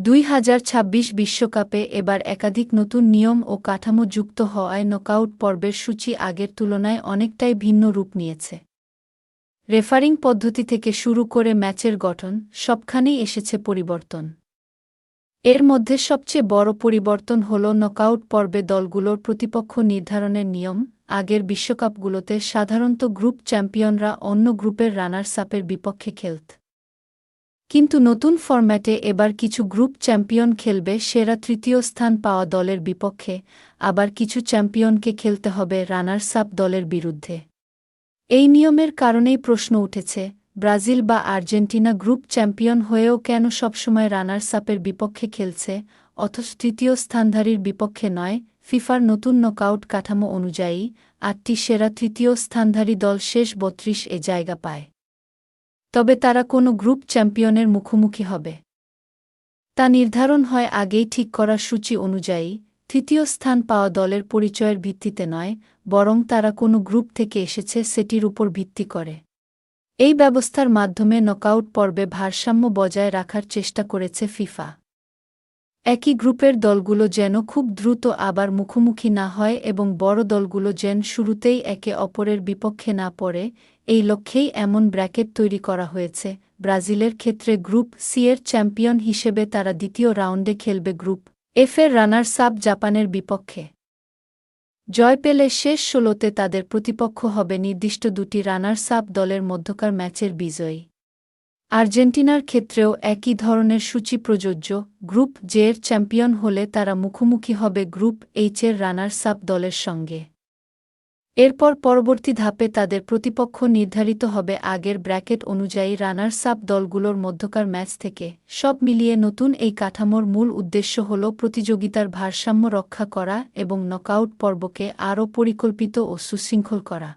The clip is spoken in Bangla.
2026 বিশ্বকাপে এবার একাধিক নতুন নিয়ম ও কাঠামো যুক্ত হওয়ায় নকআউট পর্বের সূচি আগের তুলনায় অনেকটাই ভিন্ন রূপ নিয়েছে। রেফারিং পদ্ধতি থেকে শুরু করে ম্যাচের গঠন, সবখানেই এসেছে পরিবর্তন। এর মধ্যে সবচেয়ে বড় পরিবর্তন হল নকআউট পর্বে দলগুলোর প্রতিপক্ষ নির্ধারণের নিয়ম। আগের বিশ্বকাপগুলোতে সাধারণত গ্রুপ চ্যাম্পিয়নরা অন্য গ্রুপের রানার্স আপের বিপক্ষে খেলত। কিন্তু নতুন ফরম্যাটে এবার কিছু গ্রুপ চ্যাম্পিয়ন খেলবে সেরা তৃতীয় স্থান পাওয়া দলের বিপক্ষে, আবার কিছু চ্যাম্পিয়নকে খেলতে হবে রানার্স আপ দলের বিরুদ্ধে। এই নিয়মের কারণেই প্রশ্ন উঠেছে, ব্রাজিল বা আর্জেন্টিনা গ্রুপ চ্যাম্পিয়ন হয়েও কেন সবসময় রানার্স আপের বিপক্ষে খেলছে, অথচ তৃতীয় স্থানধারীর বিপক্ষে নয়? ফিফার নতুন নকআউট কাঠামো অনুযায়ী ৮টি সেরা তৃতীয় স্থানধারী দল শেষ ৩২ জায়গা পায়। তবে তারা কোনো গ্রুপ চ্যাম্পিয়নের মুখোমুখি হবে তা নির্ধারণ হয় আগেই ঠিক করা সূচি অনুযায়ী। তৃতীয় স্থান পাওয়া দলের পরিচয়ের ভিত্তিতে নয়, বরং তারা কোনো গ্রুপ থেকে এসেছে সেটির উপর ভিত্তি করে। এই ব্যবস্থার মাধ্যমে নকআউট পর্বে ভারসাম্য বজায় রাখার চেষ্টা করেছে ফিফা। একই গ্রুপের দলগুলো যেন খুব দ্রুত আবার মুখোমুখি না হয় এবং বড় দলগুলো যেন শুরুতেই একে অপরের বিপক্ষে না পড়ে, এই লক্ষ্যেই এমন ব্র্যাকেট তৈরি করা হয়েছে। ব্রাজিলের ক্ষেত্রে গ্রুপ সি এর চ্যাম্পিয়ন হিসেবে তারা দ্বিতীয় রাউন্ডে খেলবে গ্রুপ এফ এর রানার্স আপ জাপানের বিপক্ষে। জয় পেলে শেষ ১৬তে তাদের প্রতিপক্ষ হবে নির্দিষ্ট দুটি রানার্স আপ দলের মধ্যকার ম্যাচের বিজয়ী। আর্জেন্টিনার ক্ষেত্রেও একই ধরনের সূচি প্রযোজ্য। গ্রুপ জে এর চ্যাম্পিয়ন হলে তারা মুখোমুখি হবে গ্রুপ এইচ এর রানার্স আপ দলের সঙ্গে। এরপর পরবর্তী ধাপে তাদের প্রতিপক্ষ নির্ধারিত হবে আগের ব্র্যাকেট অনুযায়ী রানার্স আপ দলগুলোর মধ্যকার ম্যাচ থেকে। সব মিলিয়ে নতুন এই কাঠামোর মূল উদ্দেশ্য হল প্রতিযোগিতার ভারসাম্য রক্ষা করা এবং নকআউট পর্বকে আরও পরিকল্পিত ও সুশৃঙ্খল করা।